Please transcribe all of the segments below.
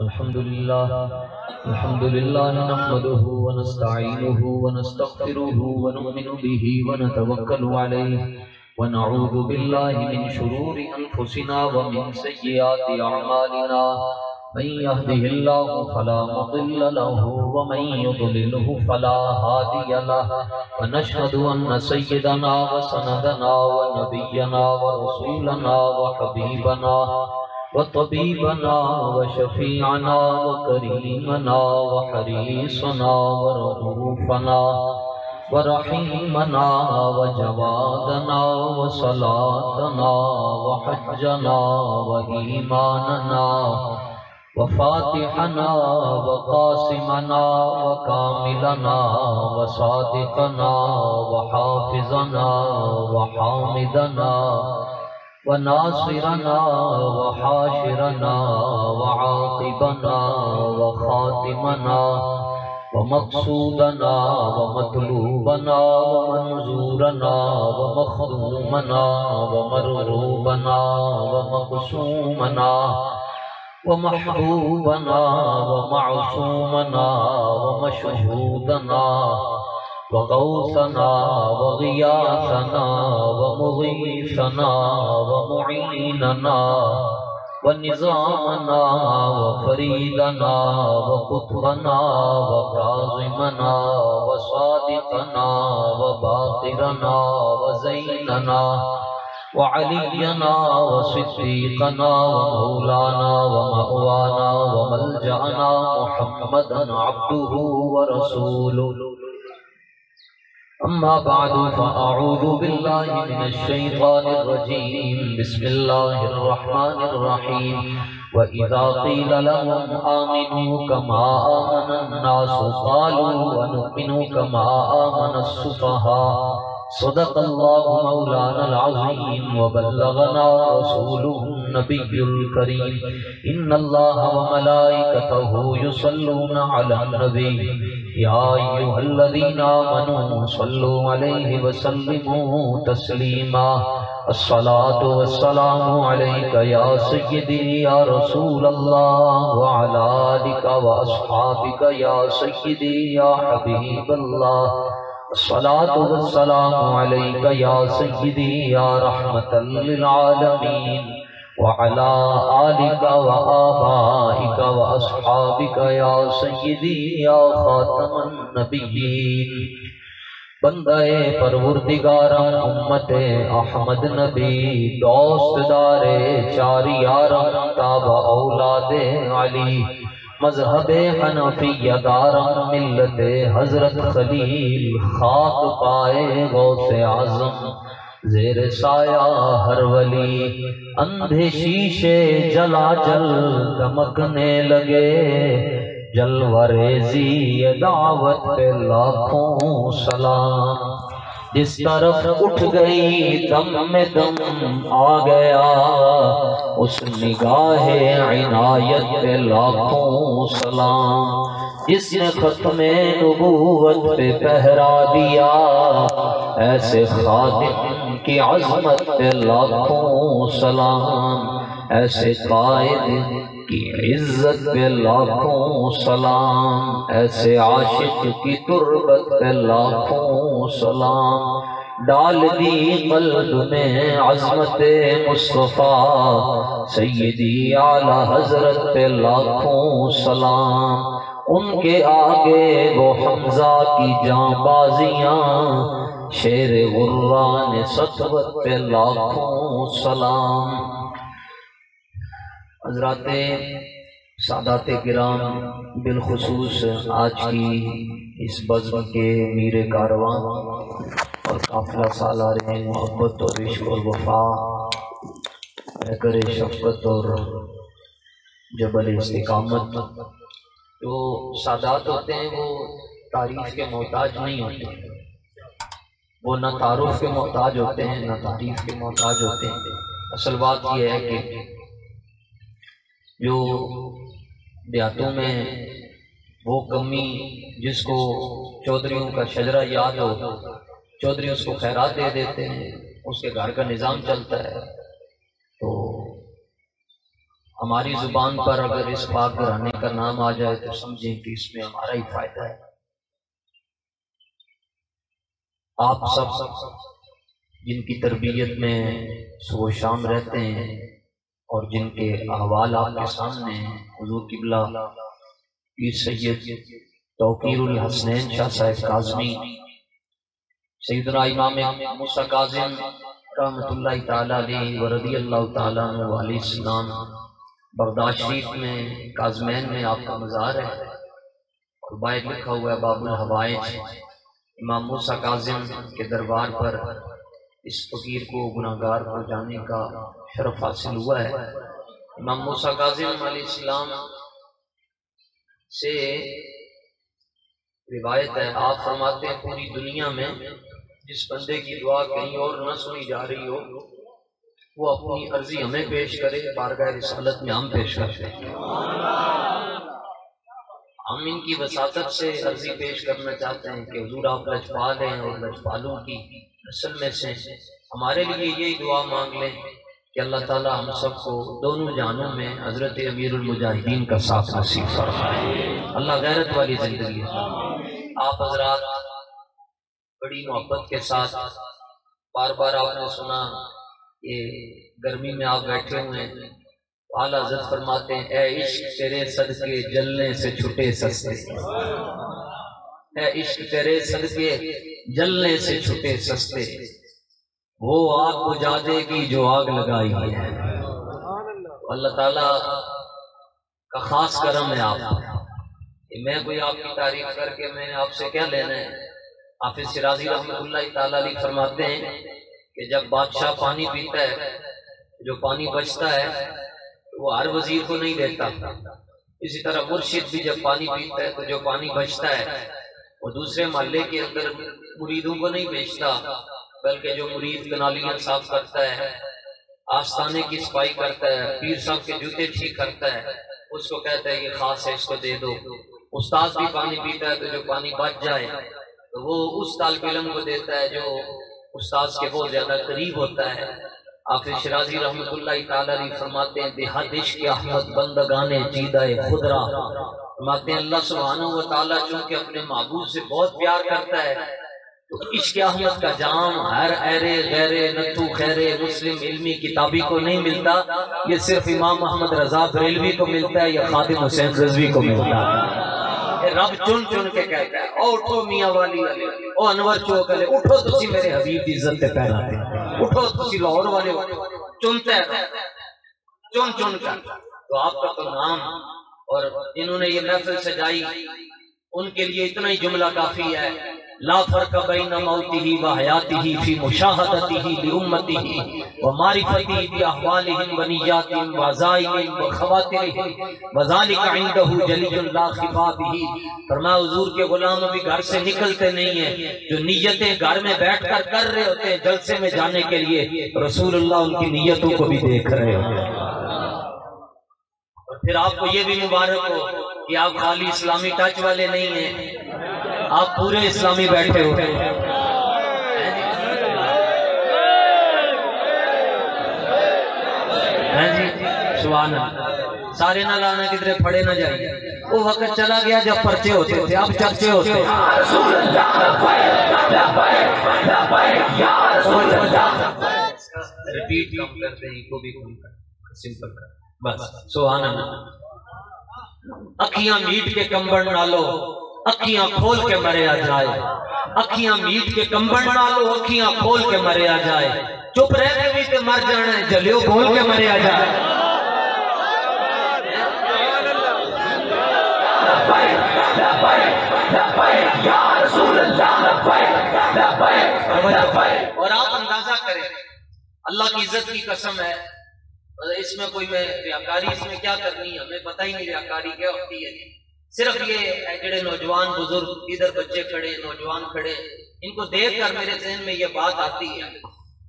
الحمد لله نحمده ونستعينه ونستغفره ونؤمن به ونتوكل عليه ونعوذ بالله من شرور أنفسنا ومن سيئات أعمالنا من يهده الله فلا مضل له ومن يضلله فلا هادي له ونشهد أن سيدنا وسندنا ونبينا ورسولنا وحبيبنا وطبيبنا وشفيعنا وكريمنا وحريصنا ورؤوفنا ورحيمنا وجوادنا وصلاتنا وحجنا وإيماننا وفاتحنا وقاسمنا وكاملنا وصادقنا وحافظنا وحامدنا وناصرنا وحاشرنا وعاقبنا وخاتمنا ومقصودنا ومطلوبنا ومنظورنا ومخدومنا ومرغوبنا ومقسومنا ومحبوبنا ومعصومنا ومشهودنا وغوثنا وغياثنا ومغيثنا ومعيننا ونظامنا وفريدنا وقطبنا وكاظمنا وصادقنا وباقرنا وزيننا وعلينا وصديقنا ومولانا ومأوانا وملجأنا محمدا عبده ورسوله. أما بعد فأعوذ بالله من الشيطان الرجيم. بسم الله الرحمن الرحيم. وإذا قيل لهم آمنوا كما آمن الناس قالوا ونؤمن كما آمن السفهاء. صدق الله مولانا العظيم وبلغنا رسوله النبي الكريم. إن الله وملائكته يصلون على النبي يا أيها الذين آمنوا صلوا عليه وسلموا تسليما. الصلاة والسلام عليك يا سيدي يا رسول الله وعلى آلك وأصحابك يا سيدي يا حبيب الله. الصلاة والسلام عليك يا سيدي يا رحمة للعالمين وعلى آلك وآبائك وأصحابك يا سيدي يا خاتم النبيين. بندہ پروردگارم امت احمد نبی دوست دار چار یارم تابع اولاد علی مذہب حنفیہ دارم ملت حضرت خلیل خاک پائے غوث اعظم زیر سایہ ہر ولی. اندھے شیشے جلا جل دمکنے لگے جلوہ ریزی دعوت پہ لاکھوں سلام. جس طرف اٹھ گئی دم میں دم آ گیا اس نگاہ عنایت پہ لاکھوں سلام. جس نے ختم نبوت پہ پہرا دیا ایسے خادم کی عظمت پہ لاکھوں سلام. ایسے قائد کی عزت پہ لاکھوں سلام. ایسے عاشق کی تربت پہ لاکھوں سلام. ڈال دی قلب میں عظمت مصطفیٰ سیدی اعلی حضرت پہ لاکھوں سلام. ان کے آگے وہ حمزہ کی جاں بازیاں شیر غران سطوت پہ لاکھوں سلام. حضرات سادات کرام بالخصوص آج کی اس بزم کے میر کارواں اور قافلہ سالار محبت اور عشق اور وفا پیکر شفقت اور جبل استقامت. جو سادات ہوتے ہیں وہ تعریف کے محتاج نہیں ہوتے. وہ نہ تعارف کے محتاج ہوتے ہیں نہ تعریف کے محتاج ہوتے ہیں. اصل بات یہ ہے کہ جو دیہاتوں میں وہ کمی جس کو چودھریوں کا شجرہ یاد ہو چودھری اس کو خیرات دے دیتے ہیں، اس کے گھر کا نظام چلتا ہے. تو ہماری زبان پر اگر اس پاک گھرانے کا نام آ جائے تو سمجھیں کہ اس میں ہمارا ہی فائدہ ہے۔ آپ سب جن کی تربیت میں صبح و شام رہتے ہیں اور جن کے احوال آپ کے سامنے ہیں، حضور قبلہ پیر سید توقیر الحسنین شاہ صاحب کاظمی، سیدنا امام موسیٰ کاظم رحمۃ اللہ تعالیٰ علیہ ورضی اللہ تعالیٰ عنہ علیہ السلام، بغداد شریف میں کاظمین میں آپ کا مزار ہے اور باہر لکھا ہوا ہے باب الحوائج۔ امام موسیٰ کاظم کے دربار پر اس فقیر کو، گناہگار کو جانے کا شرف حاصل ہوا ہے۔ امام موسیٰ کاظم علیہ السلام سے روایت ہے، آپ فرماتے ہیں پوری دنیا میں جس بندے کی دعا کہیں اور نہ سنی جا رہی ہو وہ اپنی عرضی ہمیں پیش کرے، بارگاہ رسالت میں ہم پیش کرتے ہیں۔ ہم ان کی وساطت سے عرضی پیش کرنا چاہتے ہیں کہ حضور آپ لجپال ہیں اور لجپالوں کی نسل میں سے ہمارے لیے یہی دعا مانگ لیں کہ اللہ تعالیٰ ہم سب کو دونوں جہانوں میں حضرت امیر المجاہدین کا ساتھ نصیب فرمائے، اللہ غیرت والی زندگی ہے۔ آپ حضرات بڑی محبت کے ساتھ بار بار آپ نے سنا کہ گرمی میں آپ بیٹھے ہوئے ہیں، اعلیٰ حضرت فرماتے ہیں اے عشق تیرے صدقے جلنے سے چھٹے سستے، اے عشق تیرے صدقے جلنے سے چھٹے سستے، وہ آگ بجھا دے گی جو آگ لگائی ہے۔ اللہ تعالیٰ کا خاص کرم ہے آپ کہ میں کوئی آپ کی تعریف کر کے میں نے آپ سے کیا لینا ہے۔ حافظ شیرازی رحمۃ اللہ تعالیٰ علیہ فرماتے ہیں کہ جب بادشاہ پانی پیتا ہے، جو پانی بچتا ہے وہ ہر وزیر کو نہیں دیتا، اسی طرح مرشد بھی جب پانی پیتا ہے تو جو پانی بچتا ہے وہ دوسرے محلے کے اندر مریدوں کو نہیں بیچتا، بلکہ جو مرید کنالیاں صاف کرتا ہے، آستانے کی صفائی کرتا ہے، پیر صاحب کے جوتے ٹھیک کرتا ہے، اس کو کہتا ہے یہ خاص ہے، اس کو دے دو۔ استاد بھی پانی پیتا ہے تو جو پانی بچ جائے تو وہ اس طالب علم کو دیتا ہے جو استاد کے بہت زیادہ قریب ہوتا ہے۔ حافظ شیرازی رحمۃ اللہ تعالیٰ علیہ فرماتے ہیں بِحَدْ عِشْقِ احمد بندگانے چیدہ خدرا، فرماتے ہیں اللہ سبحانہ و تعالیٰ چونکہ اپنے محبوب سے بہت پیار کرتا ہے تو عشق احمد کا جام ہر ایرے غیرے نتھو خیرے مسلم علمی کتابی کو نہیں ملتا، یہ صرف امام محمد رضا بریلوی کو ملتا ہے یا خادم حسین رضوی کو ملتا ہے۔ رب چن چن کے کہتا ہے او اٹھو میاں والی علی، او انور چوک علی، اٹھو تسی میرے حبیب دی عزت تے پہناتے، اٹھو تسی لاہور والے، چنتا ہے چن چن کر۔ تو آپ کا تو نام اور جنہوں نے یہ محفل سجائی ان کے لیے اتنا ہی جملہ کافی ہے، لا فرق بین موتہ و حیاتہ فی مشاہدتہ لامتہ و معرفتہ باحوالہم و نیاتہم و عزائم و خواطرہم وذالک عندہ جلی لا خفا بہ۔ فرمایا حضور کے غلام ابھی گھر سے نکلتے نہیں ہیں، جو نیتیں گھر میں بیٹھ کر رہے ہوتے ہیں جلسے میں جانے کے لیے، رسول اللہ ان کی نیتوں کو بھی دیکھ رہے ہوتے ہیں۔ اور پھر آپ کو یہ بھی مبارک ہو کہ آپ خالی اسلامی ٹچ والے نہیں ہیں، آپ پورے اسلامی بیٹھے ہوئے ہیں۔ سبحان اللہ، سارے نہ لانا کدھرے پھڑے نہ جائیے، وہ وقت چلا گیا جب پرچے ہوتے تھے، اب چرچے ہوتے ہیں۔ ریپیٹ کم کرتے ہیں، کو بھی کم کرتے، سمپل کر بس۔ سبحان اللہ، اکھیاں میٹ کے کمبڑ نالو اکھیاں کھول کے مریا جائے، اکھیاں میٹ کے کمبڑ نالو اکھیاں کھول کے مریا جائے، چپ رہ کے بھی تے مر جانا ہے، جلیو بول کے مریا جائے۔ اور آپ اندازہ کریں، اللہ کی عزت کی قسم ہے، اس میں کوئی میں ریاکاری اس میں کیا کرنی ہے، ہمیں پتہ ہی نہیں ریاکاری کیا ہوتی ہے۔ صرف یہ جڑے نوجوان بزرگ ادھر بچے کھڑے نوجوان کھڑے، ان کو دیکھ کر میرے ذہن میں یہ بات آتی ہے،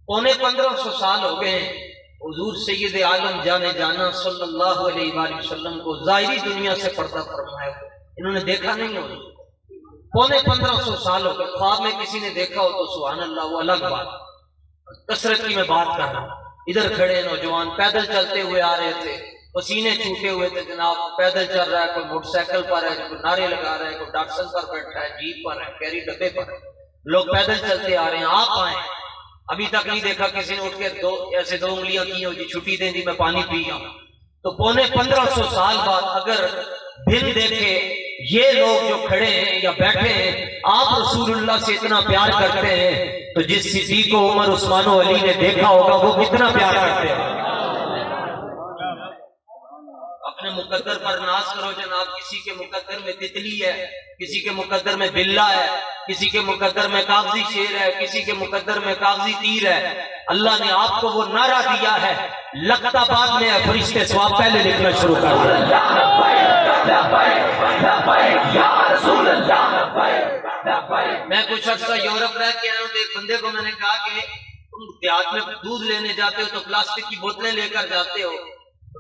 1500 سال ہو گئے ہیں حضور سید عالم جانے جانا صلی اللہ علیہ وآلہ وسلم کو ظاہری دنیا سے پردہ فرمایا، انہوں نے دیکھا نہیں ہو، 1500 سال ہو گئے، خواب میں کسی نے دیکھا ہو تو سبحان اللہ وہ الگ بات، کثرت کی میں بات کر رہا ہوں۔ ادھر کھڑے نوجوان پیدل چلتے ہوئے آ رہے تھے، پسینے چھوٹے ہوئے تھے جناب، پیدل چل رہا ہے، کوئی موٹر سائیکل پر ہے، کوئی نعرے لگا رہا ہے، کوئی ڈاکسن پر بیٹھا ہے، جیپ پر ہے، کیری ڈبے پر ہے، لوگ پیدل چلتے آ رہے ہیں، آپ آئیں۔ ابھی تک نہیں دیکھا کسی نے اٹھ کے ایسے دو انگلیاں کی ہوں جی چھٹی دیں جی میں پانی پی جاؤں۔ تو پونے 1500 سال بعد اگر دن دیکھے یہ لوگ جو کھڑے ہیں یا بیٹھے ہیں، آپ رسول اللہ سے اتنا پیار کرتے ہیں، تو جس صدیق و عمر عثمان و علی نے دیکھا ہوگا وہ کتنا پیار کرتے ہیں۔ اپنے مقدر پر ناز کرو جناب، کسی کے مقدر میں تتلی ہے، کسی کے مقدر میں بلہ ہے، کسی کے مقدر میں کاغذی شیر ہے، کسی کے مقدر میں کاغذی تیر ہے۔ اللہ نے آپ کو وہ نعرہ دیا ہے، لگتا بعد میں ہے، فرشتے ثواب پہلے لکھنا شروع کر دیا۔ میں کچھ عرصہ یورپ رہ کے آیا ہوں، تو ایک بندے کو میں نے کہا کہ تم دیہات میں دودھ لینے جاتے ہو تو پلاسٹک کی بوتلیں لے کر جاتے ہو،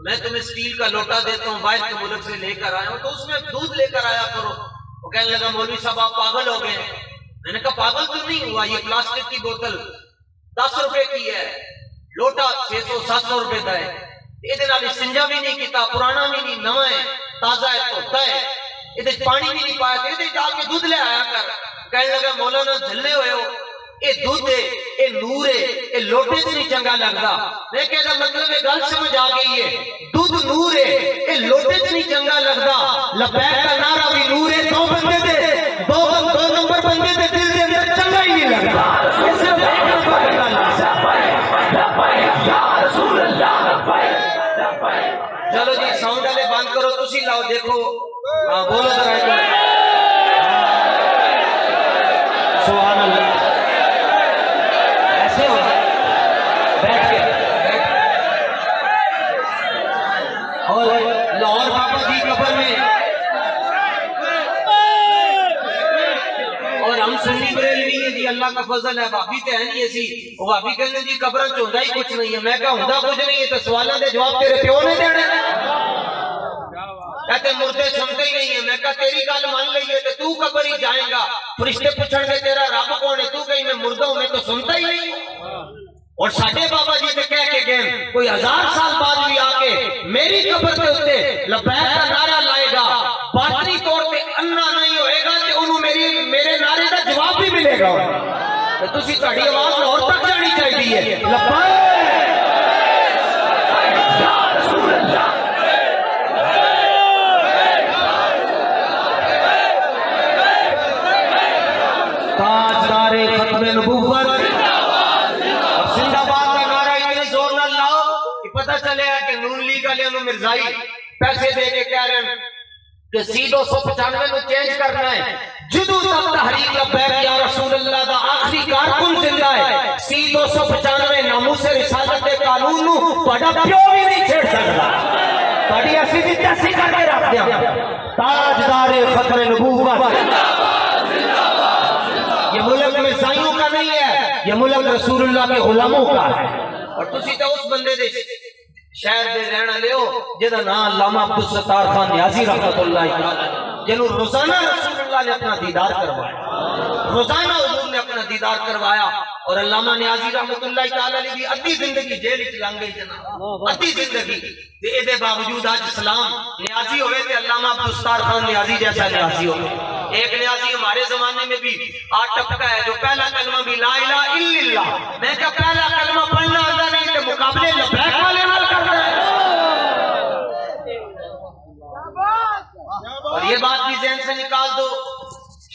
میں تمہیں اسٹیل کا لوٹا دیتا ہوں، باہر کے ملک سے لے کر آیا ہوں، تو اس میں دودھ لے کر آیا کرو۔ وہ کہنے لگا مولوی صاحب آپ پاگل ہو گئے ہیں۔ میں نے کہا پاگل تو نہیں ہوا، یہ پلاسٹک کی بوتل 10 روپے کی ہے، لوٹا 600-700 روپے کا ہے، یہ استنجا بھی نہیں کیتا، پرانا بھی نہیں، نواں ہے، تازہ ہے، دھوتا ہے، یہ پانی بھی نہیں پایا، یہ ڈال کے دودھ لے آیا کر۔ کہنے لگا مولانا جھلے ہوئے ہو، اے دودھ ہے، اے نور ہے، اے لوٹے سے نہیں چنگا لگتا۔ میں کہتا مطلب یہ گل سمجھ آ گئی ہے، دودھ نور ہے، اے لوٹے سے نہیں چنگا لگتا، لبیک کا نعرہ بھی نور ہے، دو بندے دے، دو نمبر بندے دے دل دے اندر چنگا ہی نہیں لگتا۔ چلو جی ساؤنڈ والے بند کرو، تسی لاؤ دیکھو، بولو ذرا سبحان اللہ۔ ایسے ہو بیٹھ کے اور لاہور بابا جی قبر میں، اور ہم سنی بریلوی ہیں جی، اللہ کا فضل ہے، بھابی تے ہے نہیں ایسی، وہ بھابی کہنے جی قبریں چوندا ہی کچھ نہیں ہے۔ میں کہا ہوندا کچھ نہیں ہے تو سوالاں دے جواب تیرے پیو نے دینے۔ کہتے مردے سنتے ہی نہیں ہیں۔ میں کہا تیری گل مان لئیے تو تو قبر ہی جائیں گا، فرشتے پوچھن گے تیرا رب کون ہے، تو کہیں میں مردہ ہوں، میں تو سنتا ہی نہیں ہوں۔ اور ساڈے بابا جی تے کہہ کے گئے کوئی 1000 سال بعد بھی آ کے میری قبر کے اوتے لبیک کا نعرہ لائے گا، باطنی طور پہ انا نہیں ہوئے گا کہ انہوں میرے نعرے کا جواب بھی ملے گا۔ تو تسی تہاڈی آواز لاہور تک جانی چاہیے، لبیک تاجدار ختم نبوت اور زندہ باد کا نعرہ اتنے زور نہ لاؤ کہ پتہ چلے کہ نون لیگ والے انہوں مرزائی پیسے دے کے کہہ رہے ہیں کہ C295 میں چینج کرنا ہے، جدو تک تحریک لبیک یا رسول اللہ دا آخری کارکن زندہ ہے، C295 ناموس رسالت قانون نو بڑا پیو بھی نہیں چھیڑ سکتا، بڑی ایسی بھی تیسی کر کے رکھ دیا۔ تاجدار ختم نبوت، یہ ملک مرزائیوں کا نہیں ہے، یہ ملک رسول اللہ کے غلاموں کا ہے۔ اور تسی تو اس بندے دے شہر دے رہنا لے ہو جہاں نام علامہ عبدالستار خان نیازی رحمت اللہ علیہ، جنہوں روزانہ رسول اللہ نے اپنا دیدار کروایا، روزانہ حضور نے اپنا دیدار کروایا۔ اور علامہ نیازی رحمت اللہ علیہ بھی ادھی زندگی جیل وچ لنگ گئی جناب، ادھی زندگی، تے دے باوجود آج اسلام نیازی ہوئے تے علامہ عبدالستار خان نیازی جیسا نیازی ہوئے۔ ایک نیازی ہمارے زمانے میں بھی ٹپکا ہے جو پہلا کلمہ بھی لا الہ الا اللہ، میں کہا پہلا کلمہ پڑھنا آتا نہیں تو مقابلے لبیک والے نال کر رہے ہیں۔ اور یہ بات بھی ذہن سے نکال دو،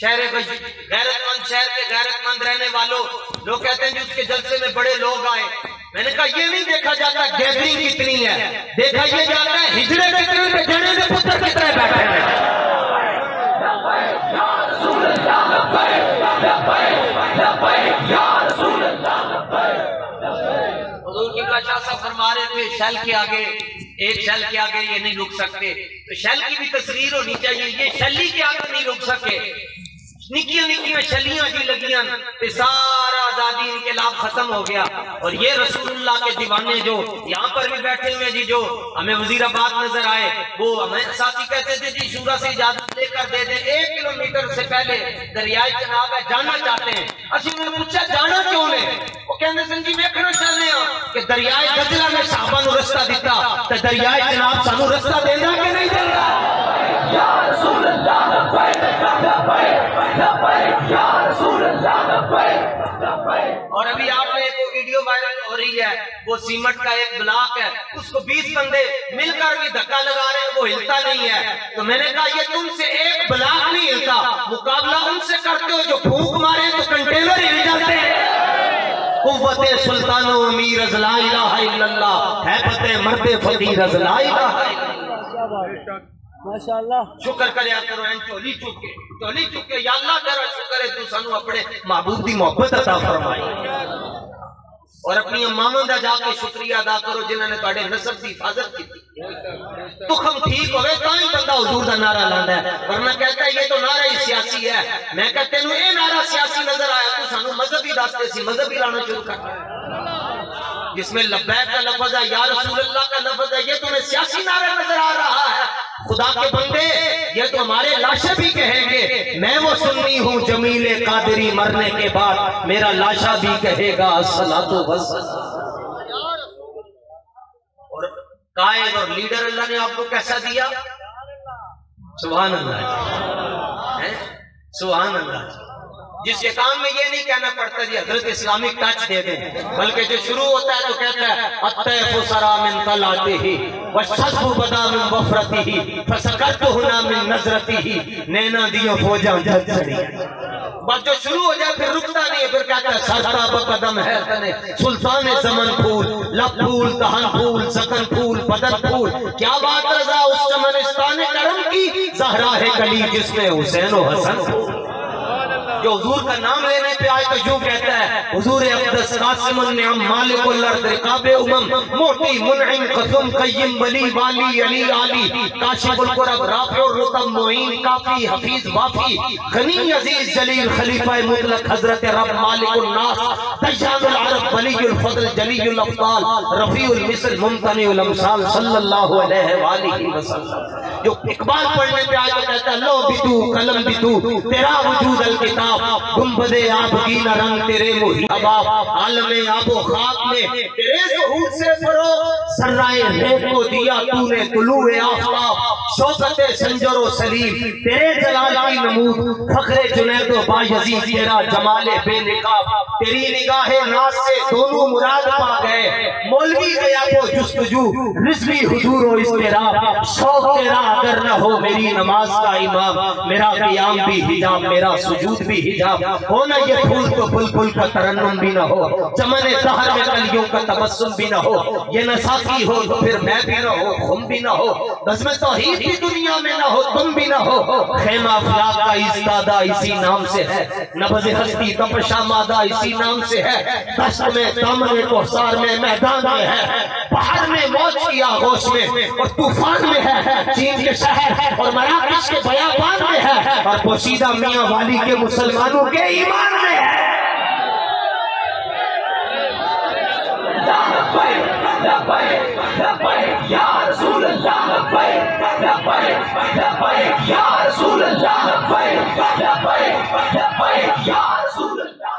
شہر غیرت مند، شہر کے غیرت مند رہنے والوں، لوگ کہتے ہیں جو اس کے جلسے میں بڑے لوگ آئے، میں نے کہا یہ نہیں دیکھا جاتا گیدرنگ کتنی ہے، دیکھا یہ جاتا ہے ہجڑے کتنے پہ جنے میں پتر کتنے بیٹھے ہیں۔ حضور کی شاہ صاحب فرما رہے تھے شیل کے آگے، ایک شیل کے آگے یہ نہیں رک سکتے، تو شیل کی بھی تصویر ہونی چاہیے، یہ شیلی کے آگے نہیں رک سکے، نکیاں نکیاں شلیاں جی لگیاں، پھر سارا آزادی انقلاب ختم ہو گیا۔ اور یہ رسول اللہ کے دیوانے جو یہاں پر بھی بیٹھے ہوئے جی، جو ہمیں وزیر آباد نظر آئے، وہ ہمیں ساتھی کہتے تھے جی شورا سے اجازت لے کر دے دیں، 1 کلومیٹر سے پہلے دریائے جناب ہے، جانا چاہتے ہیں۔ اسی میں نے پوچھا جانا کیوں ہے؟ وہ کہنے سن جی ویکھنا چاہتے ہیں کہ دریائے دجلہ میں صحابہ نو رستہ دیتا، تے دریائے جناب سانو رستہ دیندا کہ نہیں دیندا؟ یا رسول اللہ لبیک لبیک لبیک یا رسول اللہ لبیک۔ اور ابھی آپ نے ایک ویڈیو وائرل ہو رہی ہے، وہ سیمنٹ کا ایک بلاک ہے، اس کو 20 بندے مل کر بھی دھکا لگا رہے ہیں، وہ ہلتا نہیں ہے۔ تو میں نے کہا یہ تم سے ایک بلاک نہیں ہلتا، مقابلہ ان سے کرتے ہو جو پھونک مارے تو کنٹینر ہل جاتے ہیں۔ قوت سلطان و امیر از لا الہ الا اللہ، حیبت مرد فقیر از لا الہ الا اللہ۔ ماشاءاللہ شکر کریا کرو این چولی چکے یا اللہ تیرا شکر ہے تو سانو اپنے معبود دی محبت عطا فرمائی، اور اپنی اماموں دا جا کے شکریہ ادا کرو جنہوں نے تواڈے نسب دی حفاظت کی۔ تخم ٹھیک ہوئے تاں ہی بندہ حضور دا نعرہ لاندا ہے، ورنہ کہتا ہے یہ تو نعرہ ہی سیاسی ہے۔ میں کہتے ہیں اے نعرہ سیاسی نظر آیا تو سانو مذہبی دستے سی، مذہبی لانا شروع کر، جس میں لبیک کا لفظ ہے، یا رسول اللہ کا لفظ ہے، یہ تمہیں سیاسی نعرہ نظر آ رہا ہے؟ خدا کے بندے یہ تو ہمارے لاشا بھی کہیں گے میں وہ سنی ہوں جمیل قادری، مرنے کے بعد میرا لاشا بھی کہے گا الصلاۃ والسلام۔ اور قائد اور لیڈر اللہ نے آپ کو کیسا دیا؟ سبحان اللہ، سبحان اللہ، جس کے کام میں یہ نہیں کہنا پڑتا جی حضرت اسلامک ٹچ دے دیں، بلکہ جو شروع ہوتا ہے تو کہتا ہے الطیف سرا من طلعتہ والشذب بدا من وفرتہ فسکت ہنا من نظرتہ، نینا دیو فوجاں جھک چڑی۔ بس جو شروع ہو جائے پھر رکتا نہیں ہے، پھر کہتا ہے سرتا بقدم ہے تنے سلطان زمن پھول، لب پھول، دہن پھول، زکن پھول، بدن پھول، کیا بات رضا اس چمنستان کرم کی، زہرا ہے کلی جس میں حسین و حسن پھول۔ جو حضور کا نام لینے پہ آئے تو یوں کہتا ہے حضور اقدس قاسم النعم مالک الارض رقاب امم موتی منعم قسم قیم ولی والی علی علی کاشف القرب رافع الرتب معین کافی حفیظ وافی غنی عزیز جلیل خلیفہ مطلق حضرت رب مالک الناس دیان العرب ولی الفضل جلی الافضال رفیع المثل ممتنع الامثال صلی اللہ علیہ وآلہ وسلم۔ جو اقبال پڑھنے پہ آئے تو کہتا ہے لو بھی تو قلم بھی تو تیرا وجود الکتاب گنبد آب کی نہ رنگ تیرے محیط عالم آب و خاک میں تیرے ظہور سے فرو سرائے ریت کو دیا تو نے طلوع آفتاب شوکت سنجر و سلیم تیرے جلال کی نمود فخر جنید و بایزید تیرا جمال بے نقاب تیری نگاہ ناز سے دونوں مراد پا گئے مولوی گیا وہ جستجو رضوی حضور و اضطراب شوق تیرا اگر نہ ہو میری نماز کا امام میرا قیام بھی حجاب میرا سجود بھی حجاب ہونا یہ پھول تو بلبل کا ترنم بھی نہ ہو چمن سحر میں کلیوں کا تبسم بھی نہ ہو یہ نساکی ہو تو پھر میں بھی نہ ہو خم بھی نہ ہو بزم توحید کی دنیا میں نہ ہو تم بھی نہ ہو خیمہ افلاق کا استادہ اسی نام سے ہے نبض ہستی تپشا مادہ اسی نام سے ہے دشت میں دامن کوثر میں میدان میں ہے پہاڑ میں موج کی آغوش میں اور طوفان میں ہے چین کے شہر اور مراکش کے بیابان میں ہے اور پوشیدہ میاں والی کے مسلمانوں کے ایمان میں ہے یا رسول اللہ یا رسول اللہ یا رسول اللہ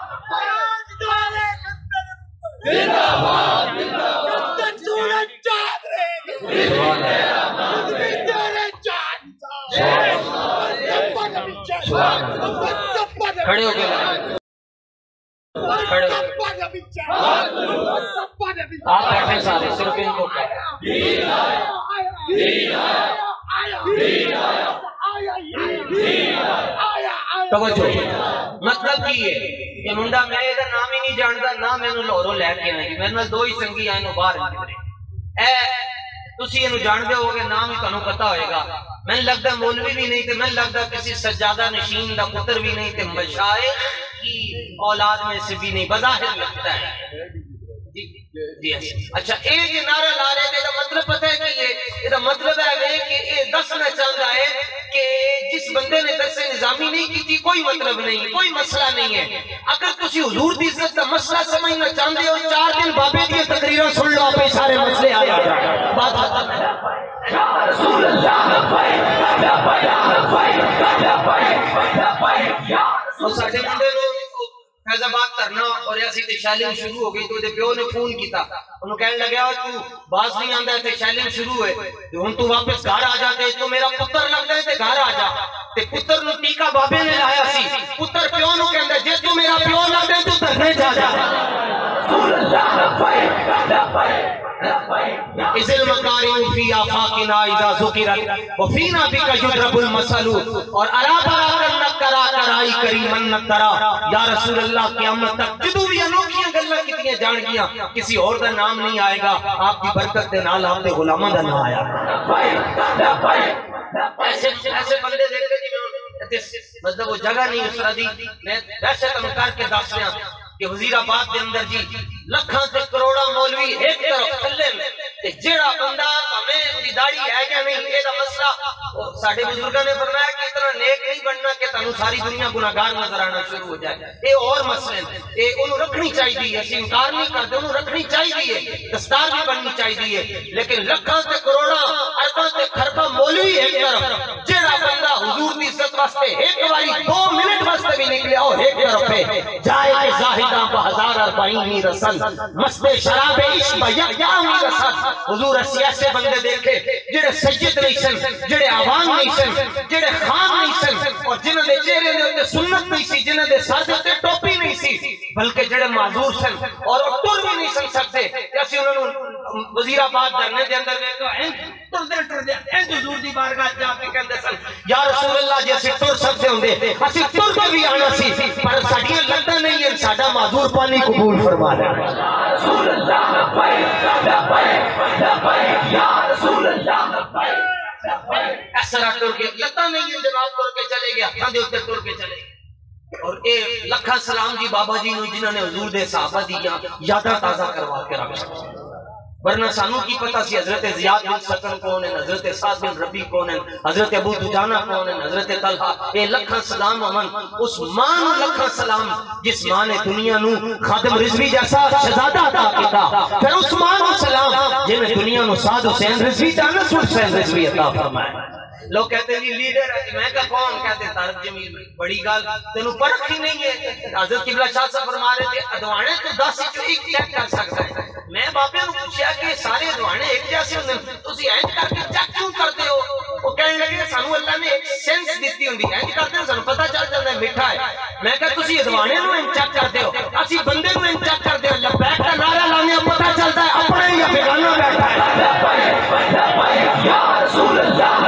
کھڑے ہو گئے آپ بیٹھے سارے صرف ان کو توجہ مطلب کی ہے کہ منڈا میرے دا نام ہی نہیں جانتا نہ میں نو لہوروں لے کے آئی میرے نال دو ہی سنگی آئے نو باہر اے تسی انو جان دے ہوگے نام ہی تنو پتا ہوئے گا میں لگتا مولوی بھی نہیں تھے میں لگتا کسی سجادہ نشین دا پتر بھی نہیں تھے مشائخ کی اولاد میں سے بھی نہیں بظاہر لگتا ہے جی اچھا اے جو نعرہ لا رہے تھے مطلب پتہ ہے کہ یہ مطلب ہے کہ یہ دسنا چاہتا ہے کہ جس بندے نے درس نظامی نہیں کی تھی کوئی مطلب نہیں کوئی مسئلہ نہیں ہے اگر تسی حضور دی عزت کا مسئلہ سمجھنا چاہتے ہو 4 دن بابے دی تقریریں سن لو آپ سارے مسئلے آ جائیں بات ختم یا رسول اللہ اور ساڈے بندے فیض آباد کرنا اور ایسی تے شیلنگ شروع ہو گئی تو دے پیو نے فون کیتا انہوں کہنے لگا تو باز نہیں آندا تے شیلنگ شروع ہوئے ہن تو واپس گھر آ جاتے تو میرا پتر لگدا ہے تے گھر آ جا تے پتر نو ٹیکا بابے نے لایا سی پتر پیو نو کہندا جے تو میرا پیو لگدا ہے تو دھرنے جا جا رسول اللہ اذ المکارم فی آفاقنا اذا ذکرت وفینا بک یضرب المثل اور الا برا کرا کرائی کریمن ترا یا رسول اللہ قیامت تک جدوں بھی انوکھیاں گلاں کیتیاں جان گیاں کسی اور دا نام نہیں آئے گا آپ کی برکت دے نال آپ دے غلاماں دا نام آیا ایسے بندے دیکھتے جی مطلب وہ جگہ نہیں اس طرح دی میں ویسے تم کر کے دس رہا کہ وزیر آباد دے اندر جی لکھاں تے کروڑا مولوی ایک طرف کھلے تے جیڑا بندہ ہمیں دی داڑھی ہے یا نہیں یہ دا مسئلہ ساڈے بزرگاں نے فرمایا کہ اتنا نیک نہیں بننا کہ تانوں ساری دنیا گناہگار نظر آنا شروع ہو جائے یہ اور مسئلے ہیں یہ انہوں رکھنی چاہیے اسی انکار نہیں کرتے انہوں رکھنی چاہیے دستار بھی بننی چاہیے لیکن لکھاں تے کروڑا ارباں تے خرباں مولوی ایک طرف جیڑا بندہ حضور دی عزت واسطے ایک باری 2 منٹ واسطے بھی نکلیا ہو ایک طرف ہے جائے زاہداں بہزار اربعین رسل مست شراب عشق یکیامی رسل حضور اسی ایسے بندے دیکھے جڑے سید نہیں سن جڑے عوام نہیں سن جڑے خان نہیں سن اور جنہوں نے چہرے دے اوپر سنت نہیں سی جنہوں نے سر دے اوپر ٹوپی نہیں سی بلکہ جڑے معذور سن اور ٹر بھی نہیں سن سکتے اسی انہوں نے وزیر آباد دھرنے دے اندر ٹر دے حضور دی بارگاہ جا کے کہندے سن یا رسول اللہ جی اسی ٹر سکتے ہوندے اسی ٹر کے بھی آنا سی پر ساڈیاں لگدا نہیں ہے ساڈا معذور پانی قبول فرما لے رسول اللہ یا رسول اللہ اس طرح ٹر کے لگتا نہیں ہے جناب ٹر کے چلے گیا ہاں دے اوپر ٹر کے چلے گیا اور اے لکھا سلام جی بابا جی نو جنہوں نے حضور دے صحابہ دی یاداں تازہ کروا کے رکھ سکتے ورنہ سانو کی پتہ سی حضرت زیاد بن سکن کون ہے حضرت سعد بن ربی کون ہے حضرت ابو دجانہ کون ہے حضرت طلحہ اے لکھاں سلام امن اس ماں نو لکھاں سلام جس ماں نے دنیا نو خادم رضوی جیسا شہزادہ عطا کیتا پھر اس ماں نو سلام جن نے دنیا نو سعد حسین رضوی تے انس حسین رضوی عطا فرمایا لوگ کہتے ہیں لیڈر ہے میں کہا کون کہتے ہیں طارق جمیل بڑی گال تینوں پرکھ ہی نہیں ہے حضرت قبلہ شاہ صاحب فرما رہے تھے ادوانے تو 10 چوں ایک چیک کر سکتا ہے میں باپے نے پوچھا کہ سارے ادوانے ایک جیسے ہوندے تسی اینج کر کے چیک کیوں کرتے ہو وہ کہنے لگے سانو اللہ نے ایک سینس دیتی ہوندی اینج کرتے ہیں سانو پتہ چل جاندا ہے میٹھا ہے میں کہا تسی ادوانے نو اینج چیک کرتے ہو اسی بندے نو اینج چیک کرتے ہیں لبیک کا نعرہ لانے پتہ چلتا ہے اپنے یا بیگانہ بیٹھا ہے یا رسول اللہ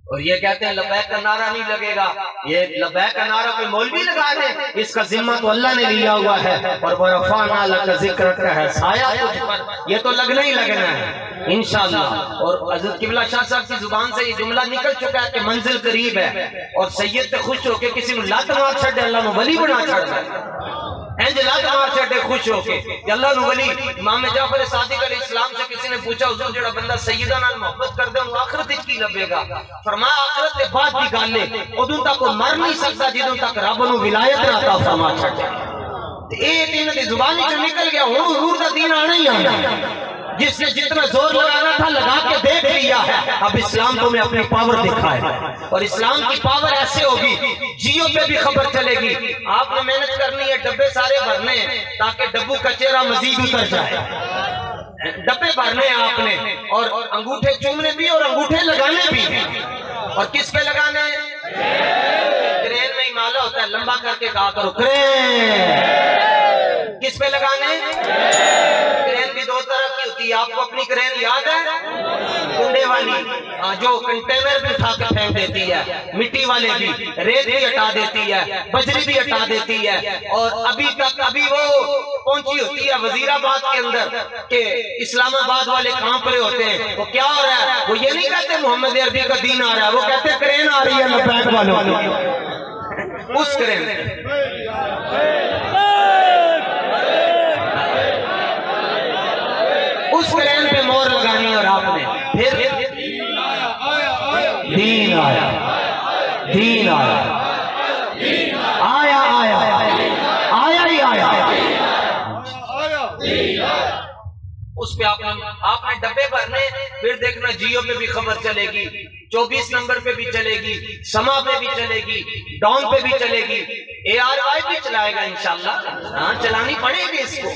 اور یہ کہتے ہیں لبیک کا نعرہ نہیں لگے گا یہ لبیک کا نعرہ کوئی مولوی لگا دے اس کا ذمہ تو اللہ نے لیا ہوا ہے اور وَرَفَعْنَا لَكَ ذِكْرَكَ ہے سایہ تجھ پر یہ تو لگنا ہی لگنا ہے انشاءاللہ اور حضرت قبلہ شاہ صاحب کی زبان سے یہ جملہ نکل چکا ہے کہ منزل قریب ہے اور سید تے خوش ہو کے کسی نے لات مار چھڑ دے اللہ نو ولی بنا چھڑ دے اینج لات مار چھڑے خوش ہو کے کہ اللہ نو ولی امام جعفر صادق علیہ السلام سے کسی نے پوچھا حضور جڑا بندہ سیدہ نال محبت کر دے انہوں آخرت وچ کی لبے گا فرمایا آخرت کے بعد کی گل ہے ادوں تک وہ مر نہیں سکتا جدوں تک رب نو ولایت نہ عطا فرما چھڑے اے دین دی زبان وچ نکل گیا ہن حضور دا دین آنا ہی آنا جس نے جتنا زور لگانا تھا لگا کے دیکھ لیا ہے اب اسلام تمہیں اپنی پاور دکھائے اور اسلام کی پاور ایسے ہوگی جیو پہ بھی خبر چلے گی آپ نے محنت کرنی ہے ڈبے سارے بھرنے ہیں تاکہ ڈبو کا چہرہ مزید اتر جائے ڈبے بھرنے ہیں آپ نے اور انگوٹھے چومنے بھی اور انگوٹھے لگانے بھی اور کس پہ لگانے کرین میں ہی مالا ہوتا ہے لمبا کر کے کہا کرو کرین کس پہ لگانے کرین بھی 2 طرح کی ہوتی ہے آپ کو اپنی کرین یاد ہے کنڈے والی جو کنٹینر بھی اٹھا کے پھینک دیتی ہے مٹی والے بھی ریت بھی ہٹا دیتی ہے بجری بھی ہٹا دیتی ہے اور ابھی تک ابھی وہ پہنچی ہوتی ہے وزیر آباد کے اندر کہ اسلام آباد والے کہاں پڑے ہوتے ہیں وہ کیا ہو رہا ہے وہ یہ نہیں کہتے محمد عربی کا دین آ رہا ہے وہ کہتے کرین آ رہی ہے لبیک والوں اس کرین اس کرین پہ مور لگانی اور آپ نے پھر دین آیا دین آیا آیا آیا آیا ہی آیا اس پہ آپ نے ڈبے بھرنے پھر دیکھنا جیو پہ بھی خبر چلے گی 24 نمبر پہ بھی چلے گی، سما پہ بھی چلے گی، ڈاؤن پہ بھی چلے گی، ARY بھی چلائے گا انشاءاللہ۔ ہاں چلانی پڑے گی اس کو،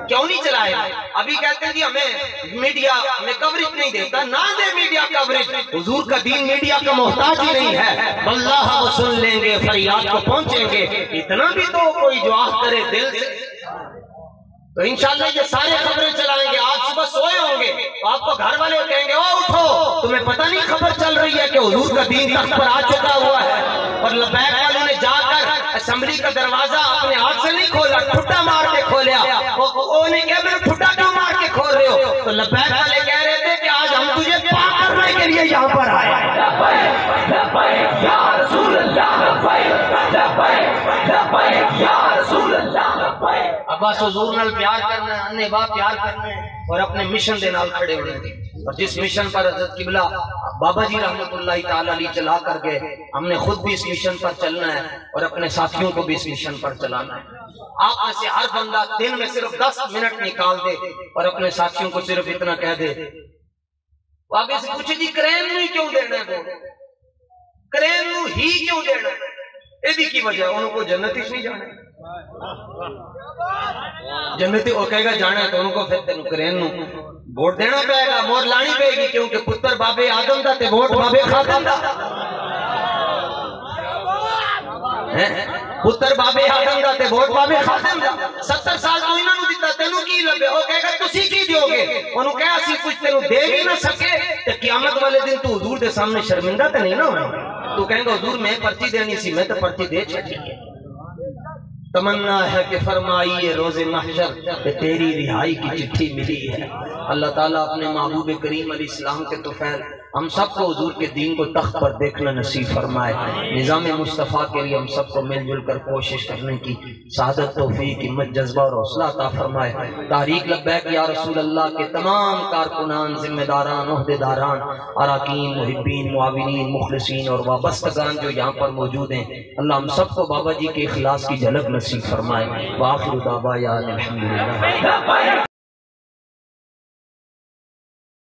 کیوں نہیں چلائے گا؟ ابھی کہتے ہیں جی ہمیں میڈیا میں کوریج نہیں دیتا، نہ دے میڈیا کوریج، حضور کا دین میڈیا کا محتاج ہی نہیں ہے، واللہ وہ سن لیں گے، فریاد کو پہنچیں گے، اتنا بھی تو کوئی دعا کرے دل سے۔ تو انشاءاللہ یہ سارے خبریں چلائیں گے۔ آج صبح سوئے ہوں گے تو آپ کو گھر والے کہیں گے او اٹھو، تمہیں پتہ نہیں خبر چل رہی ہے کہ حضور کا دین تخت پر آ چکا ہوا ہے، اور لبیک والوں نے جا کر اسمبلی کا دروازہ اپنے ہاتھ سے نہیں کھولا، ٹھٹا مار کے کھولیا۔ وہ نے کہا میں ٹھٹا کیوں مار کے کھول رہے ہو؟ تو لبیک والے کہہ رہے تھے کہ آج ہم تجھے پاک کرنے کے لیے یہاں پر آئے ہیں۔ لبیک لبیک یا رسول اللہ، لبیک لبیک لبیک یا رسول اللہ، لبیک۔ عباس حضور نال پیار کرنا ہے، انے با پیار کرنا ہے، اور اپنے مشن دے نال کھڑے ہونے ہیں۔ اور جس مشن پر حضرت قبلہ بابا جی رحمت اللہ تعالی علیہ چلا کر گئے، ہم نے خود بھی اس مشن پر چلنا ہے اور اپنے ساتھیوں کو بھی اس مشن پر چلانا ہے۔ آپ میں سے ہر بندہ دن میں صرف 10 منٹ نکال دے اور اپنے ساتھیوں کو صرف اتنا کہہ دے۔ وہ آگے سے پوچھے جی کرین نہیں کیوں دینا ہے؟ وہ کرین نو ہی کیوں دینا ہے؟ ایدی کی وجہ انہوں کو جنتی نہیں جانا ہے، جنتی وہ کہے گا جانا ہے تو انہوں کو پھر تینوں کرین نو ووٹ دینا پائے گا، مور لانی پائے گی، کیونکہ پتر بابے آدم دا تے ووٹ بابے خاتم دا، پتر بابے آدم دا تے ووٹ بابے خاتم دا۔ 70 سال تو انہوں نے دیتا، تینوں کی لگے؟ وہ کہے گا تسی کی دیو گے؟ انہوں کہا اسی کچھ تینوں دے بھی نہ سکے تو قیامت والے دن تو حضور دے سامنے شرمندہ تے نہیں نہ ہوئے، تو کہیں گا حضور میں پرچی دینی سی، میں تو پرچی دے چھٹی ہے۔ تمنا ہے کہ فرمائیے روز محشر کہ تیری رہائی کی چٹھی ملی ہے۔ اللہ تعالیٰ اپنے محبوب کریم علیہ السلام کے طفیل ہم سب کو حضور کے دین کو تخت پر دیکھنا نصیب فرمائے۔ نظام مصطفیٰ کے لیے ہم سب کو مل جل کر کوشش کرنے کی سعادت، توفیق، ہمت، جذبہ اور حوصلہ عطا فرمائے۔ تحریک لبیک یا رسول اللہ کے تمام کارکنان، ذمہ داران، عہدیداران، اراکین، محبین، معاونین، مخلصین اور وابستگان جو یہاں پر موجود ہیں، اللہ ہم سب کو بابا جی کے اخلاص کی جھلک نصیب فرمائے۔ وآخر دعوانا الحمدللہ۔